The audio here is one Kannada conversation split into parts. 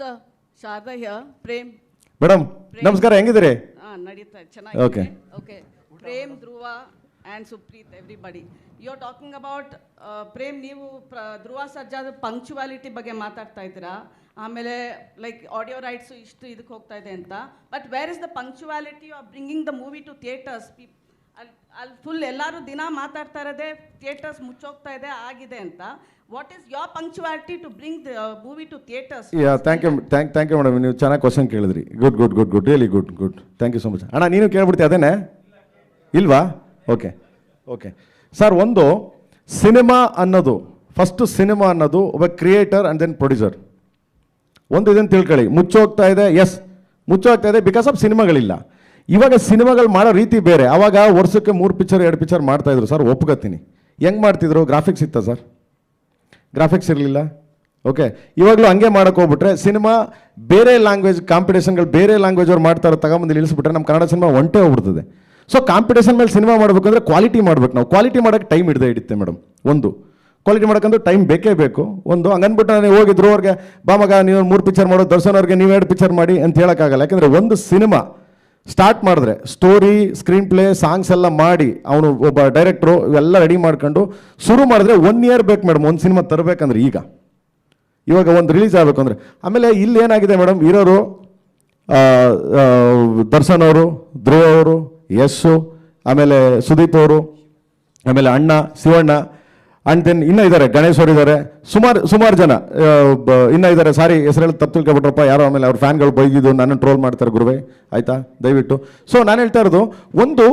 sir. Sharda here. Prem. Madam ನಮಸ್ಕಾರ, ಹೆಂಗಿದ್ದೀರಿ? ನಡೀತಾ ಚೆನ್ನಾಗಿದೆ. Okay. Okay. Prem, Dhruva and Supreet, everybody. You're talking about Prem, ನೀವು ಧ್ರುವ ಸರ್ಜಾದ ಪಂಕ್ಚುವಾಲಿಟಿ ಬಗ್ಗೆ ಮಾತಾಡ್ತಾ ಇದ್ದೀರಾ. ಆಮೇಲೆ ಲೈಕ್ ಆಡಿಯೋ ರೈಟ್ಸು ಇಷ್ಟು ಇದಕ್ಕೆ ಹೋಗ್ತಾ ಇದೆ ಅಂತ. But where is the punctuality of bringing the movie to theatres? ಅಲ್ಲಿ ಫುಲ್ ಎಲ್ಲರೂ ದಿನ ಮಾತಾಡ್ತಾ ಇರೋದೇ ಥಿಯೇಟರ್ಸ್ ಮುಚ್ಚೋಗ್ತಾ ಇದೆ ಆಗಿದೆ ಅಂತ. What is your punctuality to bring the movie to theatres? Thank you madam, ನೀವು ಚೆನ್ನಾಗಿ ಕ್ವಶನ್ ಕೇಳಿದ್ರಿ. Good really good. Thank you so much. ಅಣ್ಣ ನೀನು ಕೇಳ್ಬಿಡ್ತೀಯ ಅದೇನೆ ಇಲ್ವಾ? ಓಕೆ ಸರ್, ಒಂದು ಸಿನಿಮಾ ಅನ್ನೋದು ಫಸ್ಟು ಸಿನಿಮಾ ಅನ್ನೋದು ಒಬ್ಬ ಕ್ರಿಯೇಟರ್ ಆ್ಯಂಡ್ ದೆನ್ ಪ್ರೊಡ್ಯೂಸರ್. ಒಂದು ಇದನ್ನು ತಿಳ್ಕೊಳ್ಳಿ, ಮುಚ್ಚೋಗ್ತಾ ಇದೆ. ಎಸ್, ಮುಚ್ಚೋಗ್ತಾ ಇದೆ ಬಿಕಾಸ್ ಆಫ್ ಸಿನಿಮಾಗಳಿಲ್ಲ. ಇವಾಗ ಸಿನಿಮಾಗಳು ಮಾಡೋ ರೀತಿ ಬೇರೆ. ಆವಾಗ ವರ್ಷಕ್ಕೆ 3 ಪಿಕ್ಚರ್ 2 ಪಿಕ್ಚರ್ ಮಾಡ್ತಾಯಿದ್ರು ಸರ್, ಒಪ್ಕೋತೀನಿ. ಹೆಂಗೆ ಮಾಡ್ತಿದ್ರು? ಗ್ರಾಫಿಕ್ಸ್ ಇತ್ತ ಸರ್? ಗ್ರಾಫಿಕ್ಸ್ ಇರಲಿಲ್ಲ. ಓಕೆ, ಇವಾಗಲೂ ಹಂಗೆ ಮಾಡೋಕೆ ಹೋಗ್ಬಿಟ್ರೆ ಸಿನಿಮಾ ಬೇರೆ ಲ್ಯಾಂಗ್ವೇಜ್ ಕಾಂಪಿಟೇಷನ್ಗಳು ಬೇರೆ ಲ್ಯಾಂಗ್ವೇಜ್ ಅವ್ರು ಮಾಡ್ತಾರೋ ತಗೊಂಬಂದು ನಿಲ್ಲಿಸ್ಬಿಟ್ರೆ ನಮ್ಮ ಕನ್ನಡ ಸಿನಿಮಾ ಒಂಟೆ ಹೋಗ್ಬಿಡ್ತದೆ. ಸೊ ಕಾಂಪಿಟೇಷನ್ ಮೇಲೆ ಸಿನಿಮಾ ಮಾಡಬೇಕಂದ್ರೆ ಕ್ವಾಲಿಟಿ ಮಾಡ್ಬೇಕು. ನಾವು ಕ್ವಾಲಿಟಿ ಮಾಡೋಕ್ಕೆ ಟೈಮ್ ಹಿಡಿಯುತ್ತೆ ಮೇಡಮ್. ಒಂದು ಕ್ವಾಲಿಟಿ ಮಾಡೋಕ್ಕಂದ್ರೆ ಟೈಮ್ ಬೇಕೇ ಬೇಕು. ಒಂದು ಹಂಗನ್ಬಿಟ್ಟು ನಾನು ಹೋಗಿದ್ರು ಅವ್ರಿಗೆ ಬಾ ಮಗ ನೀವು 3 ಪಿಕ್ಚರ್ ಮಾಡೋದು, ದರ್ಶನ್ ಅವ್ರಿಗೆ ನೀವು 2 ಪಿಕ್ಚರ್ ಮಾಡಿ ಅಂತ ಹೇಳೋಕ್ಕಾಗಲ್ಲ. ಯಾಕಂದರೆ ಒಂದು ಸಿನಿಮಾ ಸ್ಟಾರ್ಟ್ ಮಾಡಿದ್ರೆ ಸ್ಟೋರಿ, ಸ್ಕ್ರೀನ್ ಪ್ಲೇ, ಸಾಂಗ್ಸ್ ಎಲ್ಲ ಮಾಡಿ ಅವನು ಒಬ್ಬ ಡೈರೆಕ್ಟ್ರು ಇವೆಲ್ಲ ರೆಡಿ ಮಾಡ್ಕೊಂಡು ಶುರು ಮಾಡಿದ್ರೆ 1 ಇಯರ್ ಬೇಕು ಮೇಡಮ್ ಒಂದು ಸಿನಿಮಾ ತರಬೇಕಂದ್ರೆ. ಇವಾಗ ಒಂದು ರಿಲೀಸ್ ಆಗಬೇಕು ಅಂದರೆ. ಆಮೇಲೆ ಇಲ್ಲಿ ಏನಾಗಿದೆ ಮೇಡಮ್, ಇರೋರು ದರ್ಶನ್ ಅವರು, ಧ್ರುವ ಅವರು, ಯಶು, ಆಮೇಲೆ ಸುದೀಪ್ ಅವರು, ಆಮೇಲೆ ಅಣ್ಣ ಶಿವಣ್ಣ, ಆ್ಯಂಡ್ ದೆನ್ ಇನ್ನೂ ಇದ್ದಾರೆ, ಗಣೇಶ್ ಅವರು ಇದ್ದಾರೆ, ಸುಮಾರು ಜನ ಇನ್ನೂ ಇದ್ದಾರೆ. ಸಾರಿ ಹೆಸರು ತಪ್ಪು ತಿಳ್ಕೊಬಿಟ್ರಪ್ಪ ಯಾರೋ. ಆಮೇಲೆ ಅವ್ರ ಫ್ಯಾನ್ಗಳು ಬೈದಿದ್ದು ನನ್ನ ಟ್ರೋಲ್ ಮಾಡ್ತಾರೆ ಗುರುವೇ, ಆಯಿತಾ ದಯವಿಟ್ಟು. ಸೊ ನಾನು ಹೇಳ್ತಾ ಇರೋದು ಒಂದು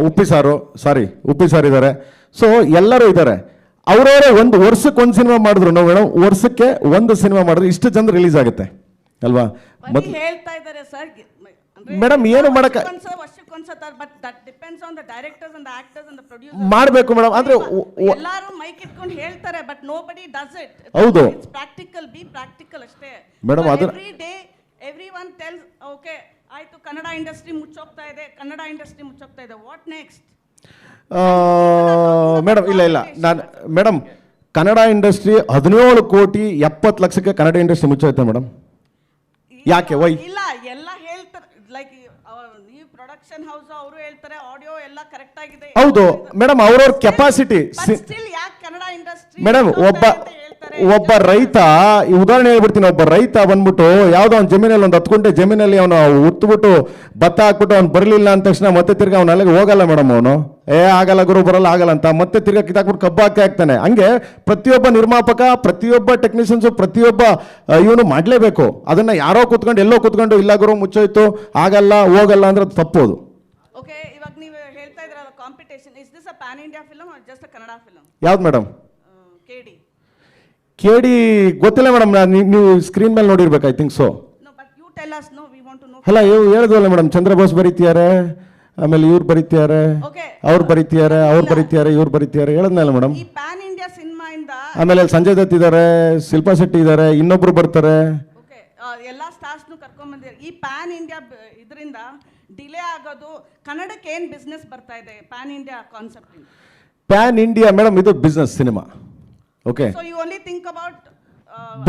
ಉಪ್ಪಿ ಸಾರು ಇದ್ದಾರೆ. ಸೊ ಎಲ್ಲರೂ ಇದ್ದಾರೆ. ಅವರವರೇ ಒಂದು ವರ್ಷಕ್ಕೆ ಒಂದು ಸಿನಿಮಾ ಮಾಡಿದ್ರು ನಾವು ಮೇಡಮ್, ವರ್ಷಕ್ಕೆ ಒಂದು ಸಿನಿಮಾ ಮಾಡಿದ್ರೆ ಇಷ್ಟು ಜನ ರಿಲೀಸ್ ಆಗುತ್ತೆ ಅಲ್ವಾ? ಹೇಳ್ತಾ ಇದ್ದಾರೆ ಸರ್ ಮೇಡಮ್, ಏನು ಮಾಡಕ್ಕೆ ಮಾಡಬೇಕು ಮೇಡಮ್. ಅಂದ್ರೆ ಎಲ್ಲರೂ ಮೈಕ್ ಇಟ್ಕೊಂಡು ಹೇಳ್ತಾರೆ, ಬಟ್ ನೋಬಡಿ ಡಸ್ ಇಟ್. ಹೌದು, ಪ್ರಾಕ್ಟಿಕಲ್ ಅಷ್ಟೇ ಮೇಡಮ್. ಅದು ಎವ್ರಿವನ್ ಟೆಲ್ಸ್ ಓಕೆ ಆಯ್ತು, ಕನ್ನಡ ಇಂಡಸ್ಟ್ರಿ ಮುಚ್ಚೋಗ್ತಾ ಇದೆ, ವಾಟ್ ನೆಕ್ಸ್ಟ್? ಮೇಡಮ್ ಇಲ್ಲ ನಾನು ಮೇಡಮ್, ಕನ್ನಡ ಇಂಡಸ್ಟ್ರಿ 17 ಕೋಟಿ 70 ಲಕ್ಷಕ್ಕೆ ಕನ್ನಡ ಇಂಡಸ್ಟ್ರಿ ಮುಚ್ಚೋಯ್ತೆ ಮೇಡಮ್. ಯಾಕೆ? ವೈ? ಇಲ್ಲ, ಎಲ್ಲ ಹೇಳ್ತಾರೆ. ಲೈಕ್ ನೀವು ಪ್ರೊಡಕ್ಷನ್ ಹೌಸ್ ಅವರು ಹೇಳ್ತಾರೆ ಆಡಿಯೋ ಎಲ್ಲ ಕರೆಕ್ಟ್ ಆಗಿದೆ. ಹೌದು ಮೇಡಮ್, ಅವ್ರವ್ರ ಕೆಪಾಸಿಟಿ. ಕನ್ನಡ ಇಂಡಸ್ಟ್ರಿ ಮೇಡಮ್, ಒಬ್ಬ ರೈತ, ಈ ಉದಾಹರಣೆ ಹೇಳ್ಬಿಡ್ತೀನಿ. ಒಬ್ಬ ರೈತ ಬಂದ್ಬಿಟ್ಟು ಯಾವುದೋ ಒಂದು ಜಮೀನಲ್ಲಿ ಒಂದು 10 ಗುಂಟೆ ಜಮೀನಲ್ಲಿ ಅವನು ಉತ್ಬಿಟ್ಟು ಭತ್ತ ಹಾಕ್ಬಿಟ್ಟು ಅವ್ನು ಬರಲಿಲ್ಲ ಅಂದ ತಕ್ಷಣ ಮತ್ತೆ ತಿರ್ಗಿ ಅವ್ನು ಅಲ್ಲಿಗೆ ಹೋಗಲ್ಲ ಮೇಡಮ್. ಅವನು ಆಗಲ್ಲ ಗುರು ಬರಲ್ಲ ಆಗಲ್ಲ ಅಂತ ಮತ್ತೆ ತಿರ್ಗಿ ಕಿತ್ತಾಕ್ಬಿಟ್ಟು ಕಬ್ಬು ಹಾಕ್ತಾನೆ. ಹಂಗೆ ಪ್ರತಿಯೊಬ್ಬ ನಿರ್ಮಾಪಕ, ಪ್ರತಿಯೊಬ್ಬ ಟೆಕ್ನಿಷಿಯನ್ಸು, ಪ್ರತಿಯೊಬ್ಬ ಇವನು ಮಾಡಲೇಬೇಕು. ಅದನ್ನ ಯಾರೋ ಕೂತ್ಕೊಂಡು ಎಲ್ಲೋ ಕೂತ್ಕೊಂಡು ಇಲ್ಲ ಗುರು ಮುಚ್ಚೋಯ್ತು ಆಗಲ್ಲ ಹೋಗಲ್ಲ ಅಂದ್ರೆ ತಪ್ಪೋದು. ಓಕೆ, ಇವಾಗ ನೀವು ಹೇಳ್ತಾ ಇದ್ರಲ್ಲ competition, is this a pan India film or just a Kannada film? ಯಾವ್ದು ಮೇಡಮ್? ಕೆಡಿ ಗೊತ್ತಿಲ್ಲ ಮೇಡಮ್, ನೀವು ಸ್ಕ್ರೀನ್ ಮೇಲೆ ನೋಡಿರ್ಬೇಕು, ಐ ಥಿಂಕ್ ಸೊ. ಅಲ್ಲ, ಇವ್ರು ಹೇಳಿದ್ವಲ್ಲ ಮೇಡಮ್, ಚಂದ್ರಬೋಸ್ ಬರೀತಿದ್ದಾರೆ, ಆಮೇಲೆ ಇವ್ರು ಬರೀತಿದ್ದಾರೆ, ಅವ್ರು ಬರೀತಿದ್ದಾರೆ, ಇವ್ರು ಬರೀತಿದ್ದಾರೆ, ಹೇಳಿದ್ನಲ್ಲ ಮೇಡಮ್. ಪ್ಯಾನ್ ಇಂಡಿಯಾ ಸಿನಿಮಾ ಇಂದ ಆಮೇಲೆ ಸಂಜಯ್ ದತ್ ಇದ್ದಾರೆ, ಶಿಲ್ಪಾ ಶೆಟ್ಟಿ ಇದ್ದಾರೆ, ಇನ್ನೊಬ್ರು ಬರ್ತಾರೆ. ಎಲ್ಲ ಸ್ಟಾರ್ಸ್ ಕರ್ಕೊಂಡ್ ಬಂದಿದ್ದಾರೆ. ಈ ಪ್ಯಾನ್ ಇಂಡಿಯಾ ಇದರಿಂದ ಡಿಲೇ ಆಗೋದು. ಕನ್ನಡಕ್ಕೆ ಏನ್ ಬಿಸ್ನೆಸ್ ಬರ್ತಾ ಇದೆ pan India concept? Pan India madam ಇದು business cinema. Okay. So you only think about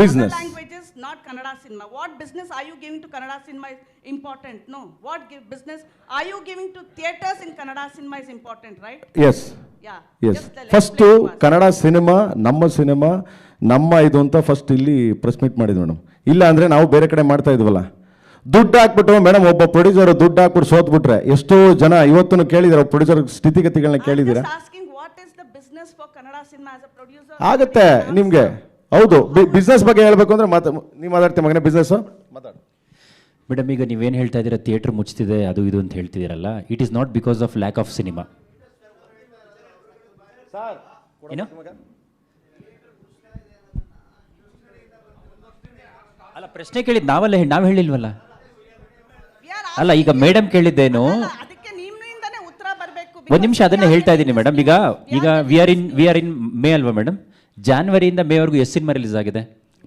business. Other languages, not Kannada cinema. What business are you giving to Kannada cinema is important. No. What business are you giving to theatres in Kannada cinema is important, right? Yes. Yeah. First Kannada cinema ನಮ್ಮ ಇದು ಅಂತ ಫಸ್ಟ್ ಇಲ್ಲಿ ಪ್ರೆಸ್ ಮೀಟ್ ಮಾಡಿದ್ವಿ ಮೇಡಮ್. ಇಲ್ಲ ಅಂದರೆ ನಾವು ಬೇರೆ ಕಡೆ ಮಾಡ್ತಾ ಇದ್ವಲ್ಲ, ದುಡ್ಡು ಹಾಕ್ಬಿಟ್ಟು ಮೇಡಮ್, ಒಬ್ಬ ಪ್ರೊಡ್ಯೂಸರ್ ದುಡ್ಡು ಹಾಕ್ಬಿಟ್ಟು ಸೋತ್ಬಿಟ್ರೆ ಎಷ್ಟೋ ಜನ ಇವತ್ತು ಕೇಳಿದಾರೆ, ಪ್ರೊಡ್ಯೂಸರ್ ಸ್ಥಿತಿಗತಿಗಳನ್ನ ಕೇಳಿದ್ದೀರಾ? ಆಗುತ್ತೆ ನಿಮಗೆ. ಹೌದು, ಬಿಸ್ನೆಸ್ ಬಗ್ಗೆ ಹೇಳ್ಬೇಕು ಅಂದ್ರೆ ನೀವು ಮಾತಾಡ್ತೀವಿ ಮಗನೇ, ಬಿಸ್ನೆಸ್ ಮಾತಾಡು ಮೇಡಮ್. ಈಗ ನೀವೇನು ಹೇಳ್ತಾ ಇದ್ದೀರಾ, ಥಿಯೇಟರ್ ಮುಚ್ತಿದೆ ಅದು ಇದು ಅಂತ ಹೇಳ್ತಿದ್ದೀರಲ್ಲ, it is not because of lack of cinema. ಏನು ಅಲ್ಲ, ಪ್ರಶ್ನೆ ಕೇಳಿದ್ದು ನಾವು ಹೇಳಿಲ್ವಲ್ಲ. ಅಲ್ಲ, ಈಗ ಮೇಡಮ್ ಕೇಳಿದ್ದೇನು, ಒಂದು ನಿಮಿಷ ಅದನ್ನೇ ಹೇಳ್ತಾ ಇದ್ದೀನಿ ಮೇಡಮ್. ಈಗ ವಿ ಆರ್ ಇನ್ ಮೇ ಅಲ್ವಾ ಮೇಡಮ್? ಜಾನ್ವರಿಯಿಂದ ಮೇವರೆಗೂ ಎಷ್ಟು ಸಿನಿಮಾ ರಿಲೀಸ್ ಆಗಿದೆ?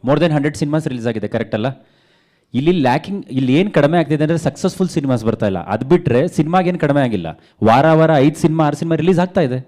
ಮೋರ್ ದೆನ್ 100 ಸಿನಿಮಾಸ್ ರಿಲೀಸ್ ಆಗಿದೆ, ಕರೆಕ್ಟ್ ಅಲ್ಲ? ಇಲ್ಲಿ ಏನು ಕಡಿಮೆ ಆಗ್ತಿದೆ ಅಂದರೆ ಸಕ್ಸಸ್ಫುಲ್ ಸಿನಿಮಾಸ್ ಬರ್ತಾ ಇಲ್ಲ. ಅದು ಬಿಟ್ಟರೆ ಸಿನಿಮಾಗೇನು ಕಡಿಮೆ ಆಗಿಲ್ಲ. ವಾರ 5 ಸಿನಿಮಾ 6 ಸಿನಿಮಾ ರಿಲೀಸ್ ಆಗ್ತಾ ಇದೆ.